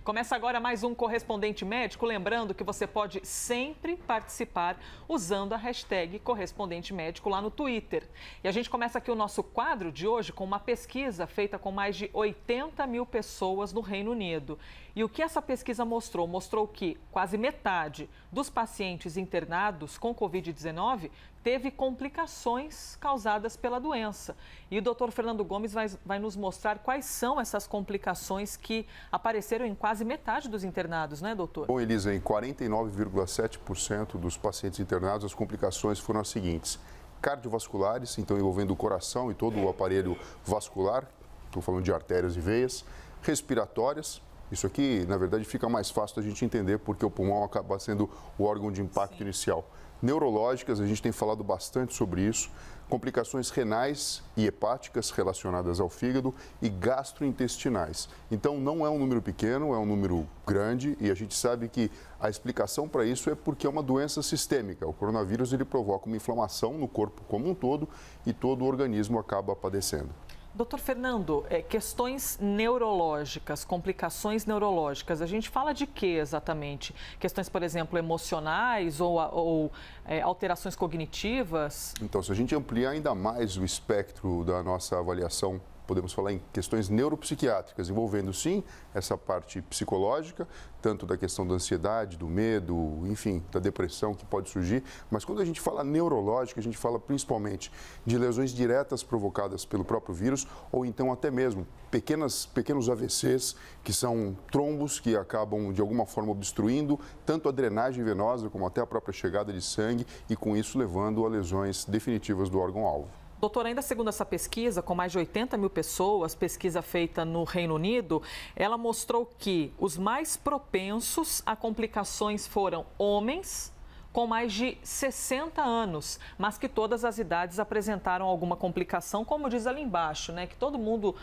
Começa agora mais um Correspondente Médico, lembrando que você pode sempre participar usando a hashtag Correspondente Médico lá no Twitter. E a gente começa aqui o nosso quadro de hoje com uma pesquisa feita com mais de 80 mil pessoas no Reino Unido. E o que essa pesquisa mostrou? Mostrou que quase metade dos pacientes internados com Covid-19 teve complicações causadas pela doença. E o Dr. Fernando Gomes vai nos mostrar quais são essas complicações que apareceram em quase metade dos internados, né, doutor? Bom, Elisa, em 49,7% dos pacientes internados, as complicações foram as seguintes: cardiovasculares, então envolvendo o coração e todo o aparelho vascular, estou falando de artérias e veias, respiratórias. Isso aqui, na verdade, fica mais fácil da gente entender porque o pulmão acaba sendo o órgão de impacto inicial. Neurológicas, a gente tem falado bastante sobre isso, complicações renais e hepáticas relacionadas ao fígado e gastrointestinais. Então, não é um número pequeno, é um número grande e a gente sabe que a explicação para isso é porque é uma doença sistêmica. O coronavírus ele provoca uma inflamação no corpo como um todo e todo o organismo acaba padecendo. Doutor Fernando, questões neurológicas, complicações neurológicas, a gente fala de quê exatamente? Questões, por exemplo, emocionais ou alterações cognitivas? Então, se a gente ampliar ainda mais o espectro da nossa avaliação, podemos falar em questões neuropsiquiátricas, envolvendo sim essa parte psicológica, tanto da questão da ansiedade, do medo, enfim, da depressão que pode surgir. Mas quando a gente fala neurológica, a gente fala principalmente de lesões diretas provocadas pelo próprio vírus ou então até mesmo pequenos AVCs, que são trombos que acabam de alguma forma obstruindo tanto a drenagem venosa como até a própria chegada de sangue e com isso levando a lesões definitivas do órgão-alvo. Doutor, ainda segundo essa pesquisa, com mais de 80 mil pessoas, pesquisa feita no Reino Unido, ela mostrou que os mais propensos a complicações foram homens com mais de 60 anos, mas que todas as idades apresentaram alguma complicação, como diz ali embaixo, né? Que todo mundo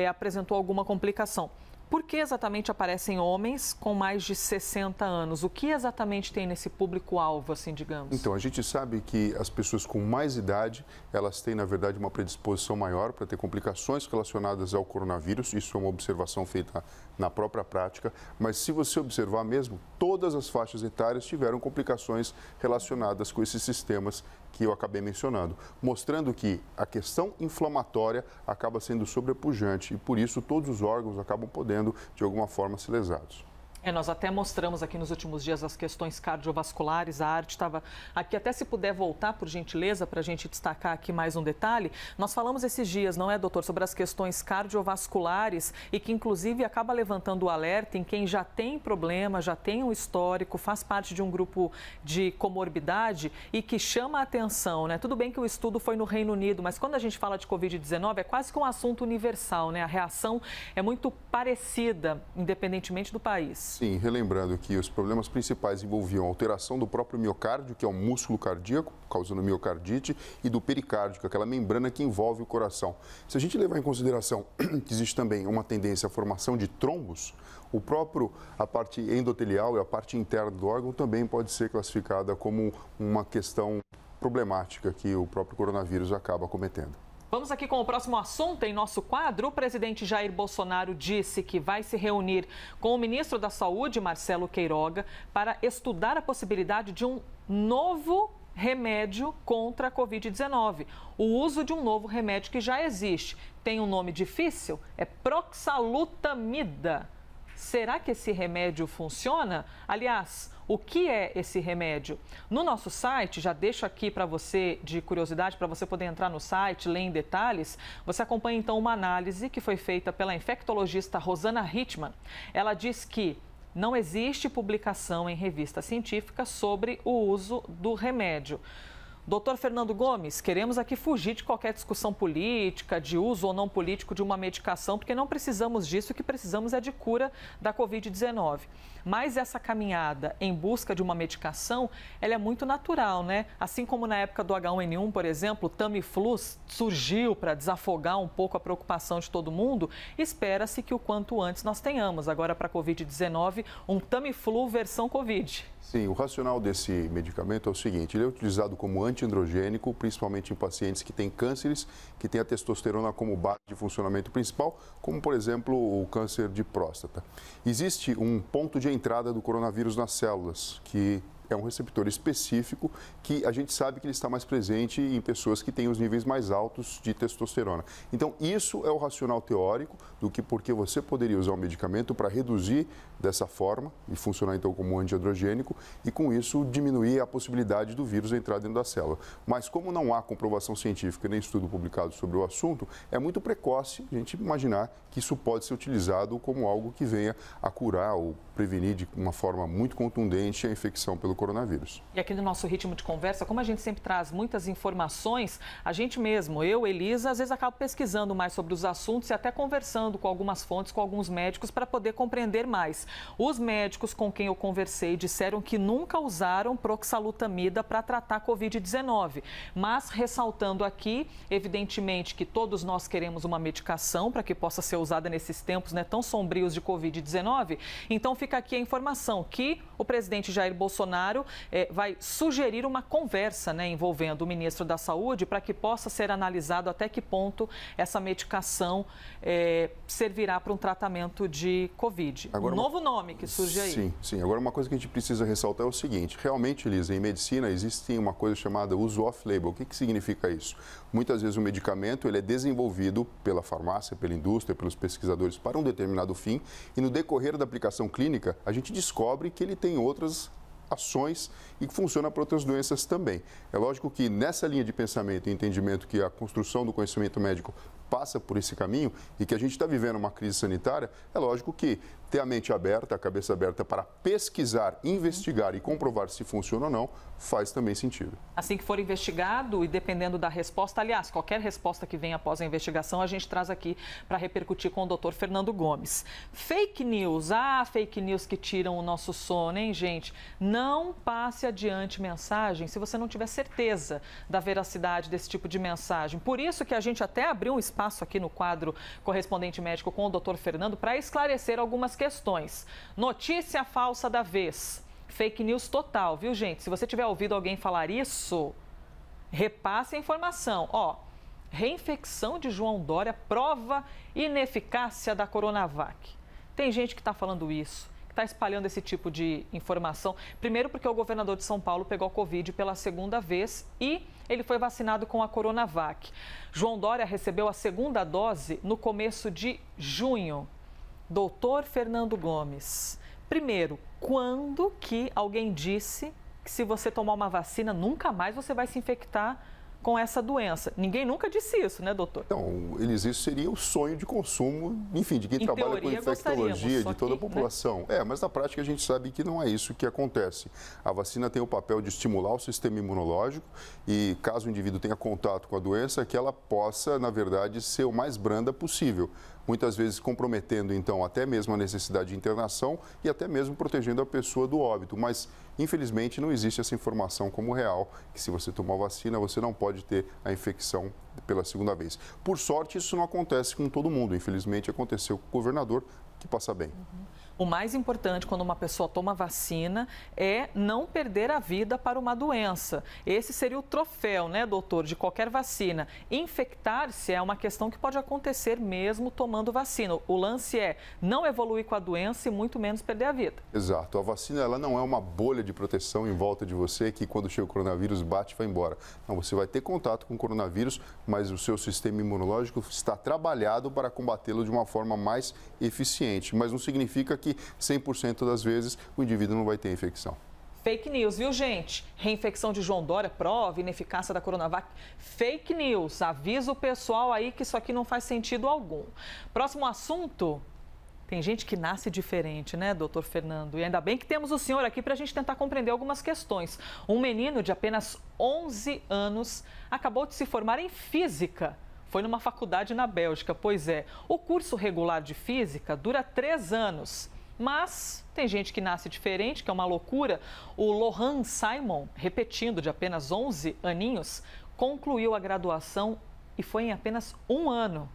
apresentou alguma complicação. Por que exatamente aparecem homens com mais de 60 anos? O que exatamente tem nesse público-alvo, assim, digamos? Então, a gente sabe que as pessoas com mais idade, elas têm, na verdade, uma predisposição maior para ter complicações relacionadas ao coronavírus. Isso é uma observação feita na própria prática. Mas, se você observar mesmo, todas as faixas etárias tiveram complicações relacionadas com esses sistemas que eu acabei mencionando, mostrando que a questão inflamatória acaba sendo sobrepujante e, por isso, todos os órgãos acabam podendo, de alguma forma, ser lesados. Nós até mostramos aqui nos últimos dias as questões cardiovasculares, a arte estava aqui, até se puder voltar, por gentileza, para a gente destacar aqui mais um detalhe. Nós falamos esses dias, não é, doutor, sobre as questões cardiovasculares e que, inclusive, acaba levantando o alerta em quem já tem problema, já tem um histórico, faz parte de um grupo de comorbidade e que chama a atenção, né? Tudo bem que o estudo foi no Reino Unido, mas quando a gente fala de Covid-19 é quase que um assunto universal, né? A reação é muito parecida, independentemente do país. Sim, relembrando que os problemas principais envolviam a alteração do próprio miocárdio, que é o músculo cardíaco, causando miocardite, e do pericárdio, aquela membrana que envolve o coração. Se a gente levar em consideração que existe também uma tendência à formação de trombos, a parte endotelial e a parte interna do órgão também pode ser classificada como uma questão problemática que o próprio coronavírus acaba cometendo. Vamos aqui com o próximo assunto em nosso quadro. O presidente Jair Bolsonaro disse que vai se reunir com o ministro da Saúde, Marcelo Queiroga, para estudar a possibilidade de um novo remédio contra a Covid-19. O uso de um novo remédio que já existe. Tem um nome difícil? É proxalutamida. Será que esse remédio funciona? Aliás, o que é esse remédio? No nosso site, já deixo aqui para você de curiosidade, para você poder entrar no site, ler em detalhes, você acompanha então uma análise que foi feita pela infectologista Rosana Hitman. Ela diz que não existe publicação em revista científica sobre o uso do remédio. Doutor Fernando Gomes, queremos aqui fugir de qualquer discussão política, de uso ou não político de uma medicação, porque não precisamos disso, o que precisamos é de cura da Covid-19. Mas essa caminhada em busca de uma medicação, ela é muito natural, né? Assim como na época do H1N1, por exemplo, o Tamiflu surgiu para desafogar um pouco a preocupação de todo mundo, espera-se que o quanto antes nós tenhamos, agora para a Covid-19, um Tamiflu versão Covid. Sim, o racional desse medicamento é o seguinte: ele é utilizado como antiandrogênico, principalmente em pacientes que têm cânceres, que têm a testosterona como base de funcionamento principal, como, por exemplo, o câncer de próstata. Existe um ponto de entrada do coronavírus nas células, que é um receptor específico que a gente sabe que ele está mais presente em pessoas que têm os níveis mais altos de testosterona. Então, isso é o racional teórico do que porque você poderia usar um medicamento para reduzir dessa forma e funcionar então como um antiandrogênico e com isso diminuir a possibilidade do vírus entrar dentro da célula. Mas como não há comprovação científica nem estudo publicado sobre o assunto, é muito precoce a gente imaginar que isso pode ser utilizado como algo que venha a curar ou prevenir de uma forma muito contundente a infecção pelo coronavírus. E aqui no nosso ritmo de conversa, como a gente sempre traz muitas informações, a gente mesmo, eu, Elisa, às vezes acabo pesquisando mais sobre os assuntos e até conversando com algumas fontes, com alguns médicos para poder compreender mais. Os médicos com quem eu conversei disseram que nunca usaram proxalutamida para tratar Covid-19, mas ressaltando aqui, evidentemente, que todos nós queremos uma medicação para que possa ser usada nesses tempos, né, tão sombrios de Covid-19. Então fica aqui a informação que o presidente Jair Bolsonaro vai sugerir uma conversa, né, envolvendo o ministro da Saúde para que possa ser analisado até que ponto essa medicação servirá para um tratamento de Covid. Agora, um novo nome que surge aí. Sim. Agora, uma coisa que a gente precisa ressaltar é o seguinte. Realmente, Elisa, em medicina existe uma coisa chamada uso off-label. O que significa isso? Muitas vezes o medicamento ele é desenvolvido pela farmácia, pela indústria, pelos pesquisadores para um determinado fim e no decorrer da aplicação clínica a gente descobre que ele tem outras ações e que funciona para outras doenças também. É lógico que nessa linha de pensamento e entendimento que a construção do conhecimento médico passa por esse caminho e que a gente está vivendo uma crise sanitária, é lógico que ter a mente aberta, a cabeça aberta para pesquisar, investigar e comprovar se funciona ou não, faz também sentido. Assim que for investigado e dependendo da resposta, aliás, qualquer resposta que venha após a investigação, a gente traz aqui para repercutir com o doutor Fernando Gomes. Fake news, fake news que tiram o nosso sono, hein, gente? Não passe adiante mensagem se você não tiver certeza da veracidade desse tipo de mensagem. Por isso que a gente até abriu um espaço aqui no quadro Correspondente Médico com o doutor Fernando para esclarecer algumas questões. Notícia falsa da vez. Fake news total, viu, gente? Se você tiver ouvido alguém falar isso, repasse a informação. Reinfecção de João Dória prova ineficácia da Coronavac. Tem gente que está falando isso, que está espalhando esse tipo de informação. Primeiro porque o governador de São Paulo pegou Covid pela segunda vez e ele foi vacinado com a Coronavac. João Dória recebeu a segunda dose no começo de junho. Doutor Fernando Gomes, primeiro, quando que alguém disse que se você tomar uma vacina, nunca mais você vai se infectar com essa doença? Ninguém nunca disse isso, né, doutor? Então, isso seria o sonho de consumo, enfim, de quem trabalha com infectologia, de toda a população. Né? Mas na prática a gente sabe que não é isso que acontece. A vacina tem o papel de estimular o sistema imunológico e, caso o indivíduo tenha contato com a doença, que ela possa, na verdade, ser o mais branda possível. Muitas vezes comprometendo, então, até mesmo a necessidade de internação e até mesmo protegendo a pessoa do óbito. Mas, infelizmente, não existe essa informação como real, que se você tomar vacina, você não pode ter a infecção pela segunda vez. Por sorte, isso não acontece com todo mundo. Infelizmente, aconteceu com o governador, que passa bem. O mais importante quando uma pessoa toma vacina é não perder a vida para uma doença. Esse seria o troféu, né, doutor, de qualquer vacina. Infectar-se é uma questão que pode acontecer mesmo tomando vacina. O lance é não evoluir com a doença e muito menos perder a vida. Exato. A vacina ela não é uma bolha de proteção em volta de você que quando chega o coronavírus bate e vai embora. Não, você vai ter contato com o coronavírus, mas o seu sistema imunológico está trabalhado para combatê-lo de uma forma mais eficiente. Mas não significa que 100% das vezes o indivíduo não vai ter infecção. Fake news, viu, gente? Reinfecção de João Dória prova ineficácia da Coronavac. Fake news. Avisa o pessoal aí que isso aqui não faz sentido algum. Próximo assunto. Tem gente que nasce diferente, né, doutor Fernando? E ainda bem que temos o senhor aqui para a gente tentar compreender algumas questões. Um menino de apenas 11 anos acabou de se formar em física. Foi numa faculdade na Bélgica, pois é. O curso regular de física dura 3 anos. Mas tem gente que nasce diferente, que é uma loucura. O Lohan Simon, repetindo, de apenas 11 aninhos, concluiu a graduação e foi em apenas 1 ano.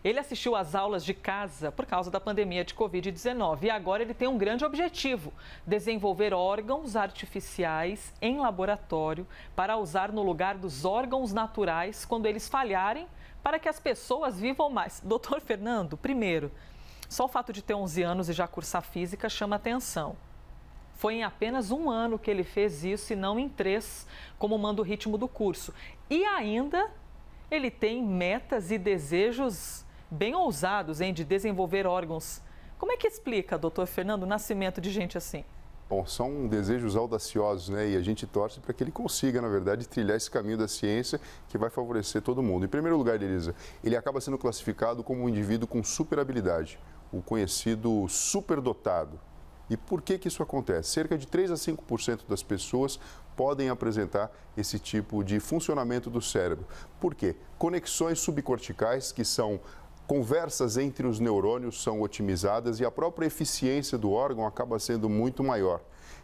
Ele assistiu às aulas de casa por causa da pandemia de Covid-19 e agora ele tem um grande objetivo: desenvolver órgãos artificiais em laboratório para usar no lugar dos órgãos naturais quando eles falharem, para que as pessoas vivam mais. Doutor Fernando, primeiro, só o fato de ter 11 anos e já cursar física chama atenção. Foi em apenas 1 ano que ele fez isso e não em 3, como manda o ritmo do curso. E ainda ele tem metas e desejos bem ousados, hein, de desenvolver órgãos. Como é que explica, doutor Fernando, o nascimento de gente assim? Bom, são desejos audaciosos, né? E a gente torce para que ele consiga, na verdade, trilhar esse caminho da ciência que vai favorecer todo mundo. Em primeiro lugar, Elisa, ele acaba sendo classificado como um indivíduo com super habilidade, o conhecido superdotado. E por que isso acontece? Cerca de 3 a 5% das pessoas podem apresentar esse tipo de funcionamento do cérebro. Por quê? Conexões subcorticais, que são conversas entre os neurônios, são otimizadas e a própria eficiência do órgão acaba sendo muito maior.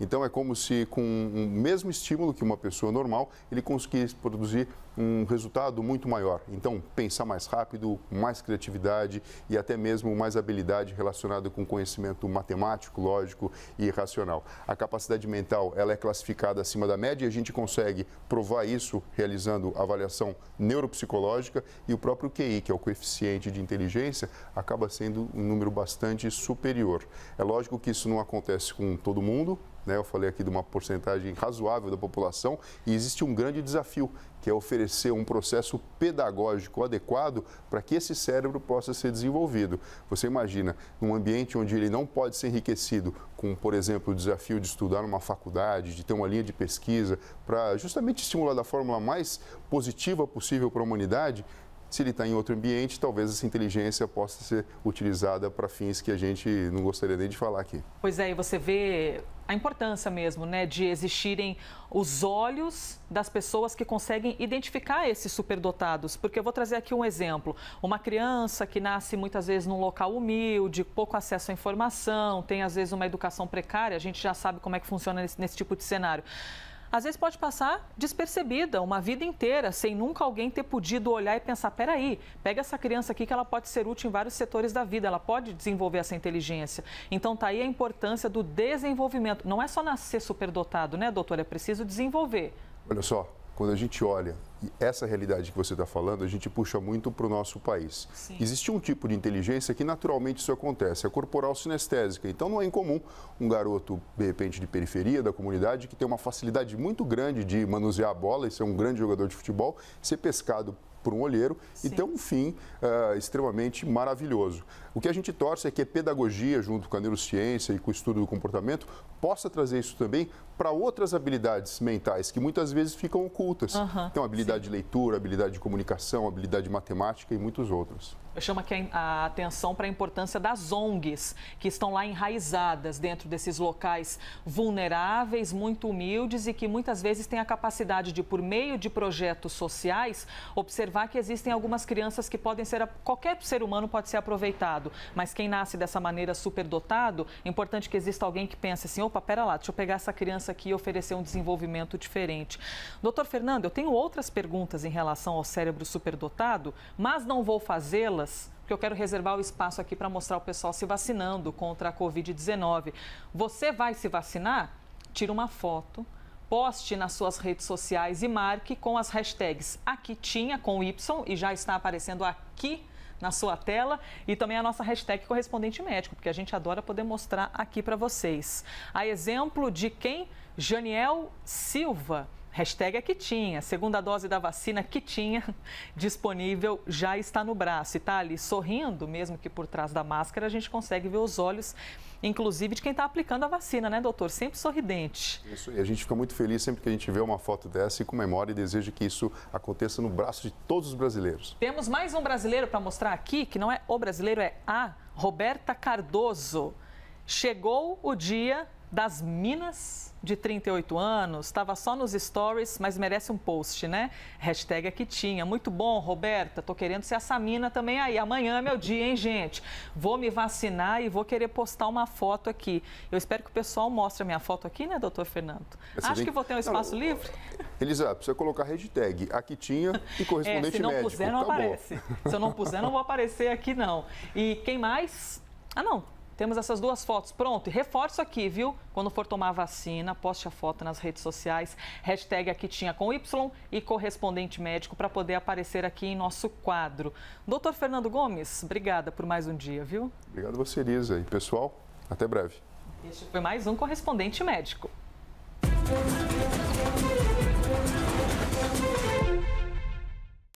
Então, é como se com o mesmo estímulo que uma pessoa normal, ele conseguisse produzir um resultado muito maior. Então, pensar mais rápido, mais criatividade e até mesmo mais habilidade relacionada com conhecimento matemático, lógico e racional. A capacidade mental, ela é classificada acima da média e a gente consegue provar isso realizando avaliação neuropsicológica, e o próprio QI, que é o coeficiente de inteligência, acaba sendo um número bastante superior. É lógico que isso não acontece com todo mundo, né? Eu falei aqui de uma porcentagem razoável da população e existe um grande desafio, que é oferecer um processo pedagógico adequado para que esse cérebro possa ser desenvolvido. Você imagina, num ambiente onde ele não pode ser enriquecido com, por exemplo, o desafio de estudar numa faculdade, de ter uma linha de pesquisa, para justamente estimular da forma mais positiva possível para a humanidade. Se ele está em outro ambiente, talvez essa inteligência possa ser utilizada para fins que a gente não gostaria nem de falar aqui. Pois é, e você vê a importância mesmo, né, de existirem os olhos das pessoas que conseguem identificar esses superdotados. Porque eu vou trazer aqui um exemplo. Uma criança que nasce muitas vezes num local humilde, pouco acesso à informação, tem às vezes uma educação precária, a gente já sabe como é que funciona nesse tipo de cenário. Às vezes pode passar despercebida uma vida inteira, sem nunca alguém ter podido olhar e pensar, peraí, pega essa criança aqui que ela pode ser útil em vários setores da vida, ela pode desenvolver essa inteligência. Então tá aí a importância do desenvolvimento. Não é só nascer superdotado, né, doutora? É preciso desenvolver. Olha só, quando a gente olha essa realidade que você está falando, a gente puxa muito para o nosso país. Sim. Existe um tipo de inteligência que naturalmente isso acontece, é corporal sinestésica. Então não é incomum um garoto, de repente, de periferia da comunidade, que tem uma facilidade muito grande de manusear a bola e ser um grande jogador de futebol, ser pescado por um olheiro. Sim. E ter um fim extremamente maravilhoso. O que a gente torce é que a pedagogia, junto com a neurociência e com o estudo do comportamento, possa trazer isso também para outras habilidades mentais que muitas vezes ficam ocultas. Então, habilidade de leitura, habilidade de comunicação, habilidade de matemática e muitos outros. Eu chamo aqui a atenção para a importância das ONGs, que estão lá enraizadas dentro desses locais vulneráveis, muito humildes e que muitas vezes têm a capacidade de, por meio de projetos sociais, observar que existem algumas crianças que podem ser, qualquer ser humano pode ser aproveitado, mas quem nasce dessa maneira superdotado, é importante que exista alguém que pense assim, opa, pera lá, deixa eu pegar essa criança aqui e oferecer um desenvolvimento diferente. Doutor Fernando, eu tenho outras perguntas em relação ao cérebro superdotado, mas não vou fazê-las porque eu quero reservar o espaço aqui para mostrar o pessoal se vacinando contra a Covid-19. Você vai se vacinar? Tira uma foto, poste nas suas redes sociais e marque com as hashtags Aquitinha com Y, e já está aparecendo aqui na sua tela, e também a nossa hashtag correspondente médico, porque a gente adora poder mostrar aqui para vocês. A exemplo de quem? Janiel Silva. Hashtag Aquitinha, segunda dose da vacina Quitinha, disponível, já está no braço. E está ali sorrindo, mesmo que por trás da máscara a gente consegue ver os olhos, inclusive de quem está aplicando a vacina, né, doutor? Sempre sorridente. Isso, e a gente fica muito feliz sempre que a gente vê uma foto dessa e comemora e deseja que isso aconteça no braço de todos os brasileiros. Temos mais um brasileiro para mostrar aqui, que não é o brasileiro, é a Roberta Cardoso. Chegou o dia das Minas, de 38 anos, estava só nos stories, mas merece um post, né? Hashtag aqui tinha. Muito bom, Roberta, tô querendo ser essa mina também aí. Amanhã é meu dia, hein, gente? Vou me vacinar e vou querer postar uma foto aqui. Eu espero que o pessoal mostre a minha foto aqui, né, doutor Fernando? Acho que vou ter um espaço livre. Elisa, precisa colocar hashtag aqui tinha e correspondente se não médico. Puser, não aparece. Se eu não puser, não vou aparecer aqui, não. E quem mais? Ah, não. Temos essas duas fotos. Pronto, e reforço aqui, viu? Quando for tomar a vacina, poste a foto nas redes sociais. Hashtag aqui tinha com Y e correspondente médico para poder aparecer aqui em nosso quadro. Doutor Fernando Gomes, obrigada por mais um dia, viu? Obrigado a você, Elisa. E pessoal, até breve. Este foi mais um correspondente médico.